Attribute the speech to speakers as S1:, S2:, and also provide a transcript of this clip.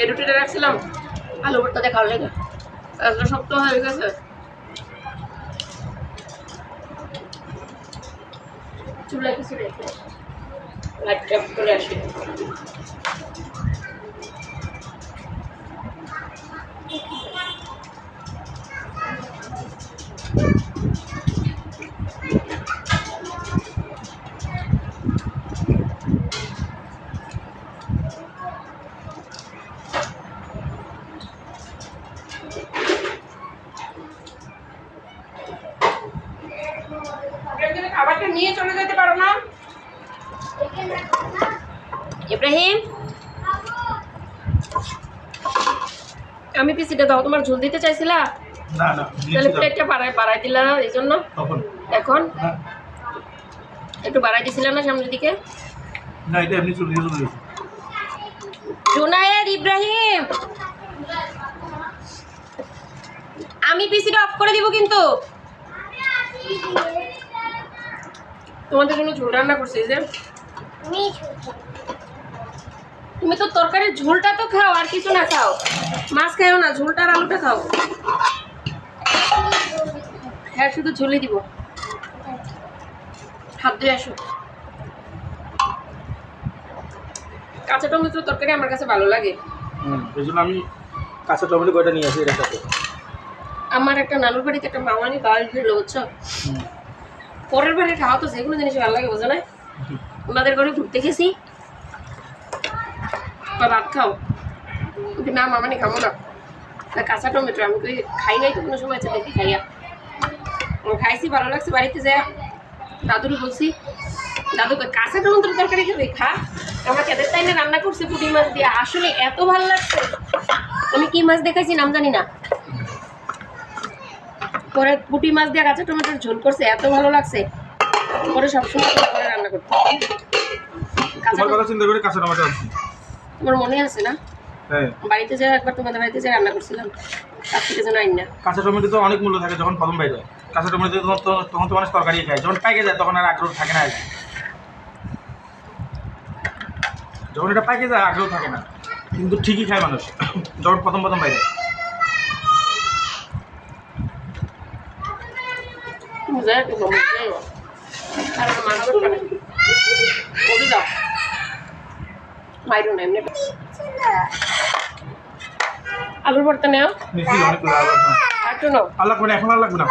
S1: এই রুটিটা রাখছিলাম আলু ভর্তা দেখার লেগে আজকে শক্ত হয়ে গেছে। চুলা কিছু রেখে লাইটটা করে আসি। খাবারটা নিয়ে চলে যেতে পারো না ইব্রাহিম? আমি পিসিটা দাও, তোমার ঝোল দিতে চাইছিলা?
S2: না না,
S1: তাহলে প্লেটটা বাড়াই দিলা না এই জন্য? এখন একটু বাড়াই দিছিলা না সামনের দিকে?
S2: না, এটা এমনি চলে গেছে।
S1: জুনায়েদ, ইব্রাহিম, আমি পিসিটা অফ করে দিব কিন্তু। তোমাদের জন্য ঝোল রান্না করছি যে। তুমি তো তরকারির ঝোলটা তো খাও, আর কিছু না খাও। মাছ খাও না, ঝোলটা আর আলুটা খাও। হ্যাঁ, শুধু ঝোলই দিব। হাত ধুয়ে আসো। কাঁচা টমেটো তরকারি আমার কাছে ভালো লাগে।
S2: এই জন্য আমি কাঁচা টমেটো কয়টা নিয়ে আসি এটার সাথে।
S1: আমার একটা নানুর বাড়িতে একটা মামানি বাড়ি ছিল, বুঝছো? পরের বাড়ি খাওয়া তো যে কোনো জিনিস ভালো লাগে, বোঝো না? ওনাদের ঘরে ঘুরতে গেছি, ভাত খাও, কিন্তু না মামানি খাবো না, কাঁচা টমেটো আমি খাই নাই তো কোনো সময়। আছে দেখি খাইয়া খাইছি, ভালো লাগছে। বাড়িতে যা দাদুরও বলছি, দাদু কাঁচা টমেটোর তরকারি খাবে, খা। আমরা খেতে তাই না রান্না করছি পুঁটি মাছ দিয়ে, আসলে এত ভালো লাগছে। আমি কি মাছ দেখাইছি নাম জানি না, পরে পুঁটি মাছ দিয়ে কাঁচা টমেটোর ঝোল করছে, এত ভালো লাগছে। পরে সবসময় করে রান্না করতে। তোমার মনে আছে না? বাড়িতে যা একবার তোমাদের বাড়িতে যা রান্না করছিলাম, তার থেকে যেন আইন না।
S2: কাঁচা টমেটো তো অনেক মূল্য থাকে যখন প্রথম বাইরে। কাঁচা টমেটো তখন তো মানুষ তরকারি খায়, যখন পাইকে যায় তখন আর আগ্রহ থাকে না। যখন এটা পাইকে যায় আগ্রহ থাকে না, কিন্তু ঠিকই খায় মানুষ যখন প্রথম বাইরে।
S1: আলুর ভর্তা নেও,
S2: এখন আর লাগবে না।